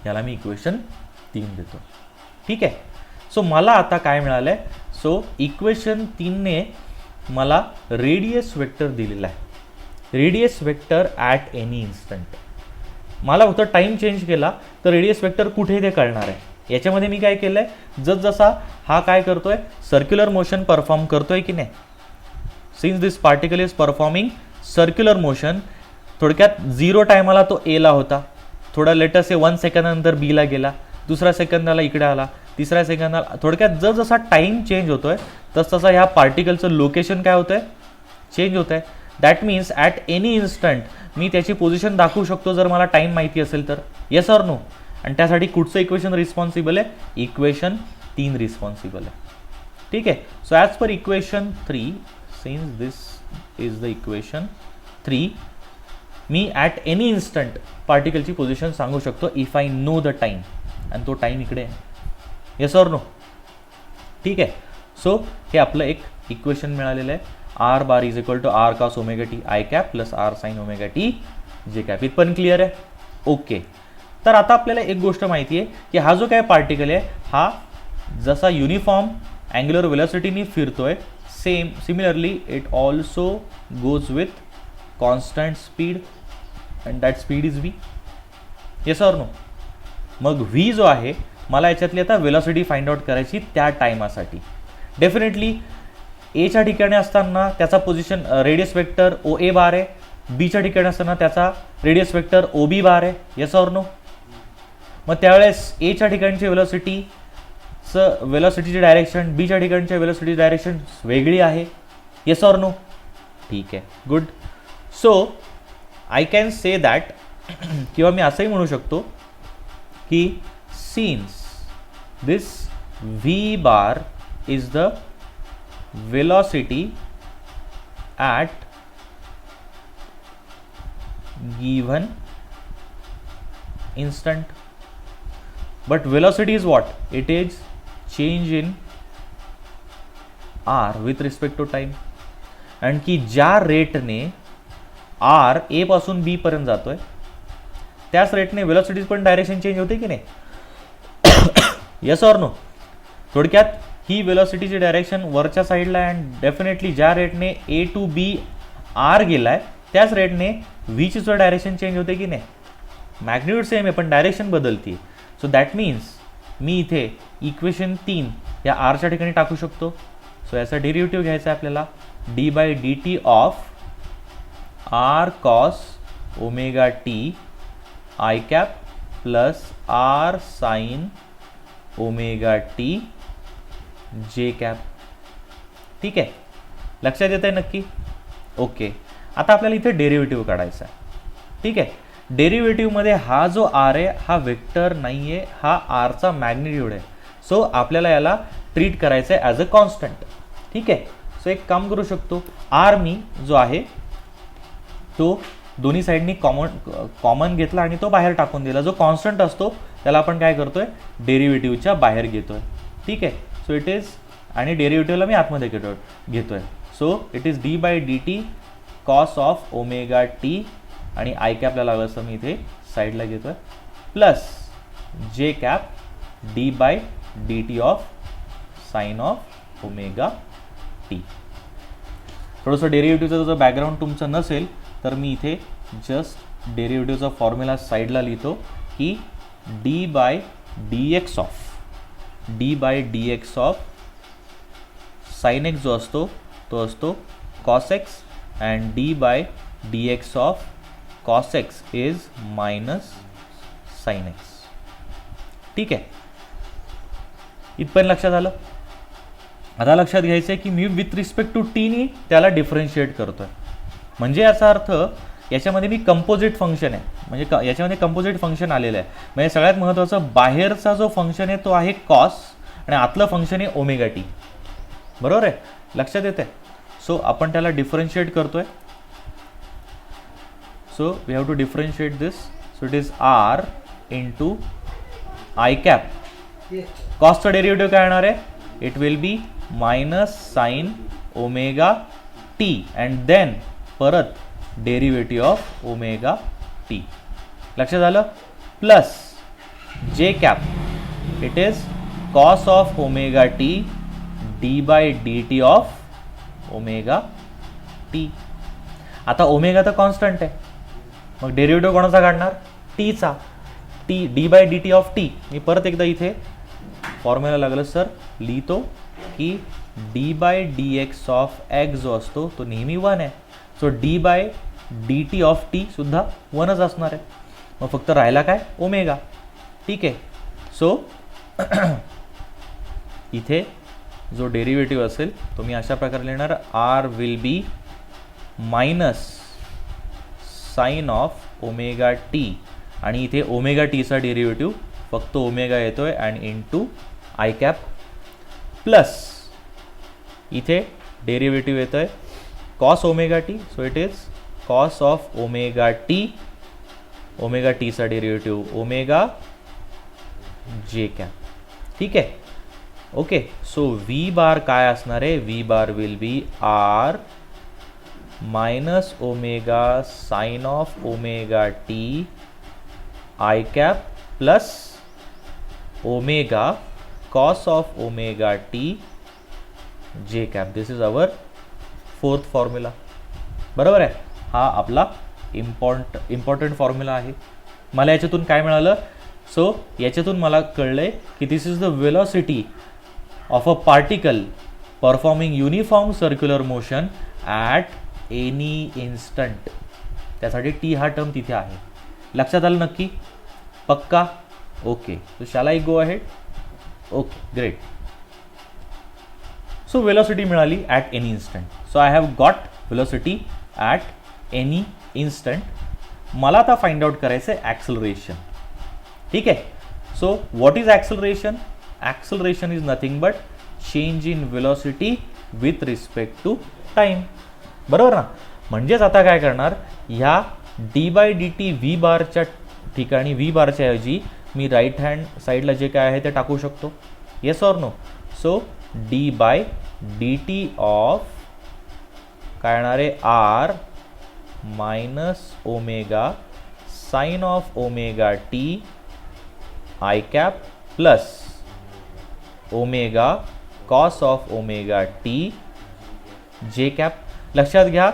याला मी इक्वेशन 3 देतो. ठीक आहे. सो मला आता काय मिळालं आहे? सो इक्वेशन 3ने मला रेडियस वेक्टर दिलेला आहे. Radius vector at any instant. मला फक्त टाईम चेंज केला तर रेडियस वेक्टर कुठे ते कळणार आहे. याच्यामध्ये मी काय केलं आहे? जसा हा काय करतोय? सर्क्युलर मोशन परफॉर्म करतोय की नाही? Since this particle is performing circular motion. थोडक्यात 0 टायमाला तो एला होता, थोडा लेटेस्ट 1 सेकंदानंतर बीला गेला, दुसऱ्या सेकंदाला इकडे आला, तिसऱ्या सेकंदाला. थोडक्यात जसा टाईम चेंज होतोय तसं ह्या पार्टिकलचं लोकेशन काय होतंय? चेंज होत आहे. That means at any instant मी त्याची पोझिशन दाखवू शकतो जर मला टाईम माहिती असेल तर. Yes or no? आणि त्यासाठी कुठचं इक्वेशन रिस्पॉन्सिबल आहे? इक्वेशन 3 रिस्पॉन्सिबल आहे. ठीक आहे. So as per equation 3, since this is the equation 3, मी ॲट एनी इन्स्टंट पार्टिकलची पोझिशन सांगू शकतो if I know the time. आणि तो टाईम इकडे आहे. Yes or no? ठीक आहे. सो हे आपलं एक इक्वेशन मिळालेलं आहे. R bar is equal to R cos omega T I cap plus R sine omega T जे कॅप. इथपर्यंत क्लिअर आहे? ओके. तर आता आपल्याला एक गोष्ट माहिती आहे की हा जो काय पार्टिकल आहे हा जसा युनिफॉर्म अँग्युलर वेलोसिटीनी फिरतोय, similarly it also goes with constant speed and that speed is V. Yes or no? मग व्ही जो आहे मला याच्यातली आता वेलोसिटी फाइंड आउट करायची त्या टायमासाठी. डेफिनेटली एच्या ठिकाणी असताना त्याचा पोझिशन रेडियस वेक्टर ओ ए बार आहे, बीच्या ठिकाणी असताना त्याचा radius vector O B bar आहे. Yes or no? मग त्यावेळेस एच्या ठिकाणची वेलोसिटीची डायरेक्शन बीच्या ठिकाणच्या वेलोसिटीची डायरेक्शन वेगळी आहे. Yes or no? ठीक आहे. Good. So I can say that किंवा मी असंही म्हणू शकतो की since this V bar is the velocity at given instant, but velocity is what? It is change in r with respect to time. आणि की ज्या रेटने r a पासून b पर्यंत जातोय त्याच रेटने वेलोसिटी पण डायरेक्शन चेंज होते की नाही? Yes or no? थोडक्यात ही वेलोसिटीची डायरेक्शन वरच्या साईडला आहे अँड डेफिनेटली ज्या रेटने ए टू बी आर गेला आहे त्याच रेटने व्हीची सुद्धा डायरेक्शन चेंज होते की नाही? मॅग्निट्यूड सेम आहे पण डायरेक्शन बदलते. सो दॅट मीन्स मी इथे इक्वेशन 3 या आरच्या ठिकाणी टाकू शकतो. सो याचा डेरिव्हेटिव्ह घ्यायचा आहे आपल्याला. D by D T of R cos omega T I cap plus R sine omega T जे कॅप. ठीक आहे, लक्षात येत आहे नक्की? ओके, आता आपल्याला इथे डेरिव्हेटिव्ह काढायचा आहे. ठीक आहे, डेरिव्हेटिव्हमध्ये हा जो आर आहे हा वेक्टर नाही आहे, हा आरचा मॅग्निट्यूड आहे. सो आपल्याला याला ट्रीट करायचं आहे ॲज अ कॉन्स्टंट. ठीक आहे, सो एक काम करू शकतो, आर मी जो आहे तो दोन्ही साईडनी कॉमन घेतला आणि तो बाहेर टाकून दिला. जो कॉन्स्टंट असतो त्याला आपण काय करतोय, डेरिव्हेटिव्हच्या बाहेर घेतोय. ठीक आहे, सो इट इज, आणि डेरिव्हेटिव्हला मी आतमध्ये घेतोय. So it is D by D T cos of omega T, आणि आय कॅपला लागलं असं मी इथे साईडला घेतोय, plus J cap D by D T of sine of omega T. थोडंसं डेरिव्हेटिव्हचं जर बॅकग्राऊंड तुमचं नसेल तर मी इथे जस्ट डेरिव्हेटिव्हचा फॉर्म्युला साईडला लिहितो की D by D X of sine X जो असतो तो असतो cos X, and D by D X of cos X is minus sine X. ठीक आहे, इथपर्यंत लक्षात आलं? आता लक्षात घ्यायचं आहे की मी विथ रिस्पेक्ट टू टीनी त्याला डिफरन्शिएट करतोय. म्हणजे याचा अर्थ याच्यामध्ये मी कंपोजिट फंक्शन आहे, म्हणजे याच्यामध्ये कंपोजिट फंक्शन आलेलं आहे. म्हणजे सगळ्यात महत्त्वाचं, बाहेरचा जो फंक्शन आहे तो आहे कॉस आणि आतलं फंक्शन आहे ओमेगा टी. बरोबर आहे, लक्षात येते? सो आपण त्याला डिफरन्शिएट करतोय. So we have to differentiate this. So it is R into I cap. कॉसचं डेरिव्हेटिव्ह काय येणार आहे? It will be minus sine omega T and then परत डेरिव्हेटिव्ह ऑफ ओमेगा टी. लक्षात आलं? Plus J cap, it is cos of omega T D by D T of omega T. आता omega तर constant आहे, मग derivative कोणाचा काढणार? टीचा. T D by D T of T. मी परत एकदा इथे फॉर्म्युला लागलं सर लिहितो की D by D X of X जो असतो तो नेहमी 1 आहे. So D by D T of T सुद्धा 1च असणार आहे. मग फक्त राहिला काय? ओमेगा. ठीक आहे, सो इथे जो डेरिव्हेटिव्ह असेल तो मी अशा प्रकारे लिहिणार, R will be minus sine of omega T, आणि इथे ओमेगा टीचा डेरिव्हेटिव्ह फक्त ओमेगा येतोय and into I cap, plus इथे डेरिव्हेटिव्ह येतोय cos omega T. So it is cos of omega T, omega टीचा डेरिव्हेटिव्ह ओमेगा जे कॅप. ठीक आहे, ओके. सो व्ही बार काय असणार आहे? V bar will be R minus omega sine of omega T I cap plus omega cos of omega T जे cap. This is our fourth formula. बरोबर आहे, हा आपला इम्पॉर्टंट फॉर्म्युला आहे. मला याच्यातून काय मिळालं? सो याच्यातून मला कळलंय की this is the velocity of a particle performing uniform circular motion at any instant. त्यासाठी टी हा टर्म तिथे आहे. लक्षात आलं नक्की? पक्का? Okay, so shall I go ahead? Okay, great. So velocity मिळाली at any instant. So I have got velocity at any instant. मला आता फाइंड आउट करायचं आहे ॲक्सलरेशन. ठीक आहे, so what is acceleration? Acceleration is nothing but change in velocity with respect to time. बरोबर ना? म्हणजेच आता काय करणार, ह्या D by D T V बारच्या ठिकाणी, व्ही बारच्या ऐवजी मी राईट हँड साईडला जे काय आहे ते टाकू शकतो. Yes or no? So D by D T of काय येणार आहे? R minus omega sine of omega T I cap plus omega cos of omega T जे कॅप. लक्षात घ्या,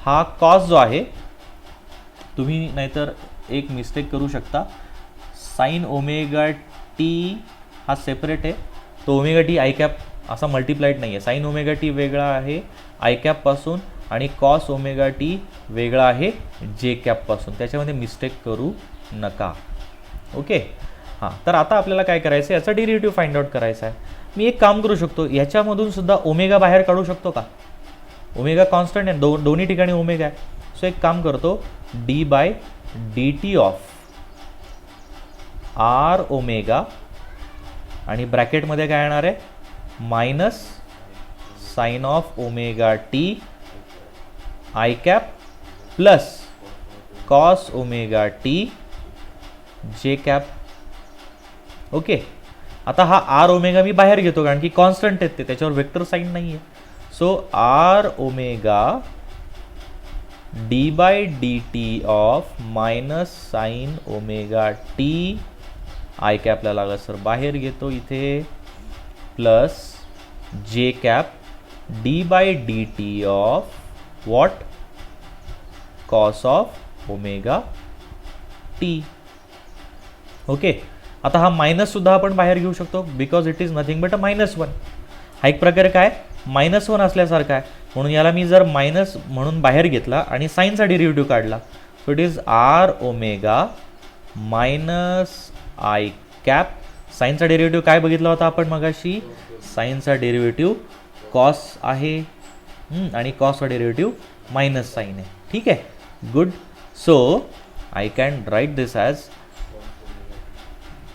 हा कॉस जो आहे, तुम्ही नाहीतर एक मिस्टेक करू शकता. साइन ओमेगा टी हा सेपरेट आहे, तो ओमेगा टी आय कॅप असा मल्टिप्लाइड नाही आहे. साइन ओमेगा टी वेगळा आहे आय कॅपपासून आणि कॉस ओमेगा टी वेगळा आहे जे कॅपपासून. त्याच्यामध्ये मिस्टेक करू नका. ओके. हां, तर आता आपल्याला काय करायचं आहे, याचा डेरिव्हेटिव्ह फाइंड आउट करायचा आहे. मी एक काम करू शकतो, याच्यामधून सुद्धा ओमेगा बाहेर काढू शकतो का? ओमेगा कॉन्स्टंट आहे, दोन्ही ठिकाणी ओमेगा आहे. सो एक काम करतो, D by D T of R omega आणि ब्रॅकेटमध्ये काय येणार आहे, minus sine of omega T I cap plus cos omega T जे कॅप. ओके. आता हा आर ओमेगा मी बाहेर घेतो कारण की कॉन्स्टंट आहेत ते, त्याच्यावर वेक्टर साईन नाही आहे. So R omega D by D T of minus sine omega T I कॅपला लागला सर बाहेर घेतो इथे, plus J cap D by D T of what, cos of omega T. Okay. आता हा मायनस सुद्धा आपण बाहेर घेऊ शकतो because it is nothing but a -1. हा एक प्रकारे काय -1 असल्यासारखा आहे, म्हणून याला मी जर मायनस म्हणून बाहेर घेतला आणि साईनचा डेरिव्हेटिव्ह काढला, so it is R omega minus I cap. साईनचा डेरिव्हेटिव्ह काय बघितला होता आपण मगाशी, साईनचा डेरिव्हेटिव्ह कॉस आहे आणि कॉसचा डेरिव्हेटिव्ह मायनस साईन आहे. ठीक आहे, good. So I can write this as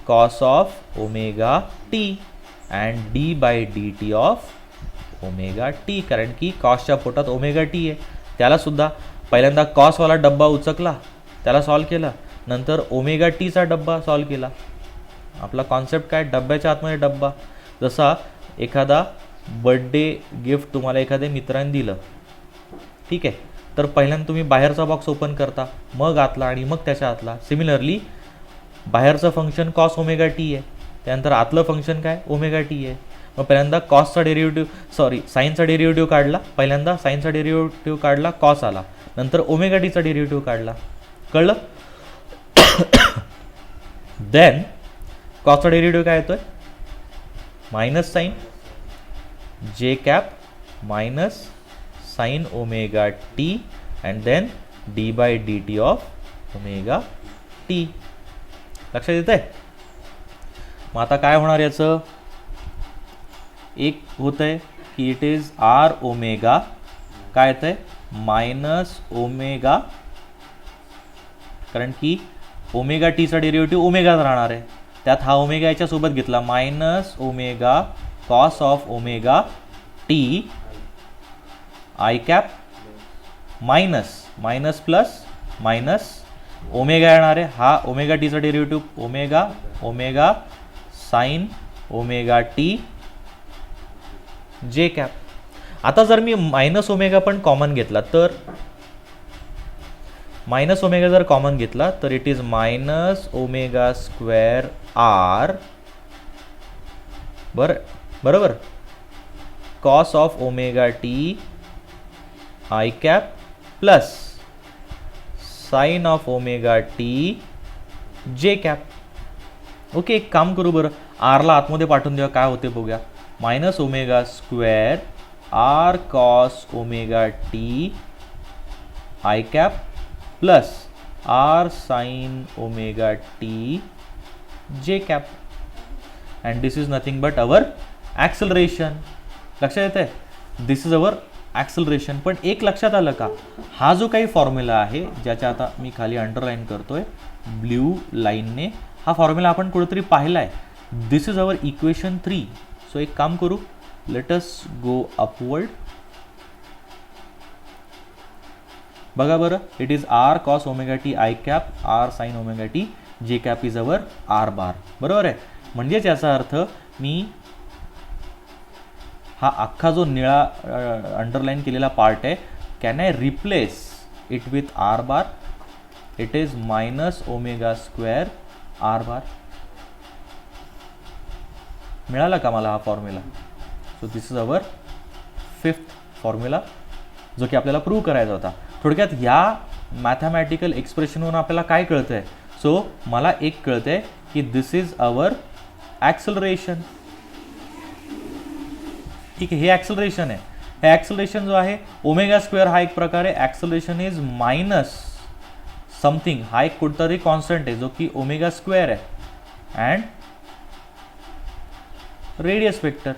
cos of omega t and d by dt of omega t, कारण की कॉसच्या पोटात ओमेगा टी आहे. त्याला सुद्धा पहिल्यांदा कॉसवाला डब्बा उचकला, त्याला सॉल्व केला, नंतर ओमेगा टीचा डब्बा सॉल्व केला. आपला कॉन्सेप्ट काय, डब्याच्या आतमध्ये डब्बा. जसा एखादा बर्थडे गिफ्ट तुम्हाला एखाद्या मित्राने दिलं, ठीक आहे, तर पहिल्यांदा तुम्ही बाहेरचा बॉक्स ओपन करता, मग आतला आणि मग त्याच्या आतला. सिमिलरली बाहेरचं फंक्शन कॉस ओमेगा टी आहे, त्यानंतर आतलं फंक्शन काय ओमेगा टी आहे. मग पहिल्यांदा कॉसचा डेरिव्हेटिव्ह साईनचा डेरिव्हेटिव्ह काढला, पहिल्यांदा साईनचा डेरिव्हेटिव्ह काढला, कॉस आला, नंतर ओमेगा टीचा डेरिव्हेटिव्ह काढला. कळलं? देन कॉसचा डेरिव्हेटिव्ह काय येतोय, minus sine j cap minus sine omega T and then d by D T of omega T. लक्षात येत आहे? मग आता काय होणार याचं, एक होत आहे की इट इज आर ओमेगा काय येत आहे मायनस ओमेगा, कारण की ओमेगा टीचा डेरिव्हेटिव्ह ओमेगाच राहणार आहे, त्यात हा ओमेगा याच्या सोबत घेतला, minus omega cos of omega T I cap minus minus plus minus omega येणार आहे, हा ओमेगा टीचा derivative omega omega sine omega T जे कॅप. आता जर मी मायनस ओमेगा पण कॉमन घेतला तर, मायनस ओमेगा जर कॉमन घेतला तर it is minus omega square R बरोबर cos of omega T I cap plus sine of omega T जे कॅप. ओके, एक काम करू बरं, आरला आतमध्ये पाठवून देऊया, काय होते बघूया. Minus omega square r cos omega T I cap plus R sine omega T जे cap. And this is nothing but our acceleration. लक्षात येते, दिस इज अवर ॲक्सलरेशन. पण एक लक्षात आलं का, हा जो काही फॉर्म्युला आहे ज्याच्या आता मी खाली अंडरलाईन करतोय ब्ल्यू लाईनने, हा फॉर्म्युला आपण कुठेतरी पाहिला आहे. This is our equation 3. So एक काम करू, लेट अस गो अपवर्ड. बघा बरं, it is r cos omega T I cap r sine omega T जे cap is our r bar. बरोबर आहे, म्हणजेच याचा अर्थ मी हा अख्खा जो निळा अंडरलाईन केलेला पार्ट आहे, can I replace it with r bar. It is minus omega square R bar. मिळाला का मला हा formula? So this is our 5th formula, जो की आपल्याला प्रूव्ह करायचा होता. थोडक्यात या मॅथमॅटिकल एक्सप्रेशनवरून आपल्याला काय कळतंय, सो मला एक कळतंय की दिस इज अवर ॲक्सलरेशन. ठीक आहे, हे ॲक्सलरेशन आहे. हे ॲक्सलरेशन जो आहे ओमेगा स्क्वेअर हा एक प्रकारे ॲक्सलरेशन इज मायनस समथिंग, हा एक कुठतरी कॉन्स्टंट आहे जो की ओमेगा स्क्वेअर आहे, अँड रेडियस वेक्टर,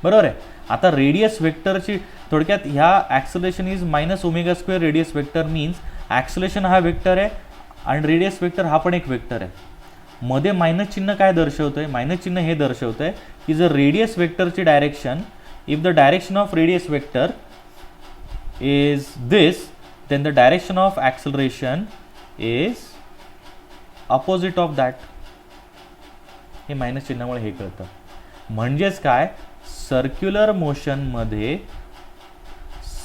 बरोबर आहे. आता रेडियस वेक्टरची थोडक्यात ह्या acceleration is minus omega square radius vector means acceleration हा वेक्टर आहे आणि रेडियस वेक्टर हा पण एक वेक्टर आहे. मध्ये मायनस चिन्ह काय दर्शवतंय, मायनस चिन्ह हे दर्शवतंय की जर रेडियस वेक्टरची direction, if the direction of radius vector is this, then the direction of acceleration is opposite of that. हे मायनस चिन्हामुळे हे कळतं. म्हणजेच काय, सर्क्युलर मोशनमध्ये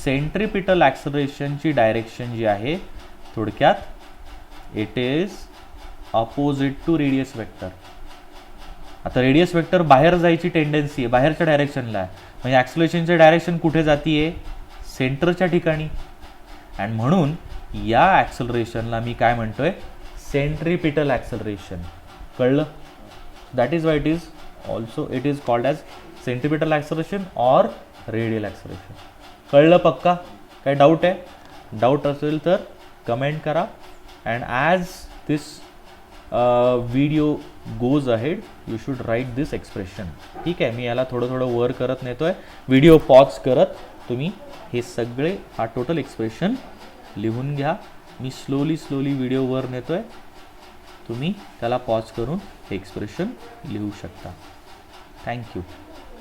सेंट्रिपिटल ॲक्सलरेशनची डायरेक्शन जी आहे थोडक्यात it is opposite to radius vector. आता रेडियस वेक्टर बाहेर जायची टेंडन्सी आहे, बाहेरच्या डायरेक्शनला आहे, म्हणजे ॲक्सलरेशनची डायरेक्शन कुठे जातीये, सेंटरच्या ठिकाणी. अँड म्हणून या ॲक्सलरेशनला मी काय म्हणतोय, सेंट्रिपिटल ॲक्सलरेशन. कळलं? That is why it is also it is called as centripetal acceleration or radial acceleration. कळलं पक्का? काय डाऊट आहे? डाऊट असेल तर कमेंट करा. And as this video goes ahead you should write this expression. ठीक आहे, मी याला थोडं थोडं वर करत नेतोय, व्हिडिओ पॉज करत तुम्ही हे सगळे हा टोटल एक्सप्रेशन लिहून घ्या. मी स्लोली व्हिडिओ वर नेतोय, तुम्ही त्याला पॉज करून हे एक्सप्रेशन लिहू शकता. थँक्यू.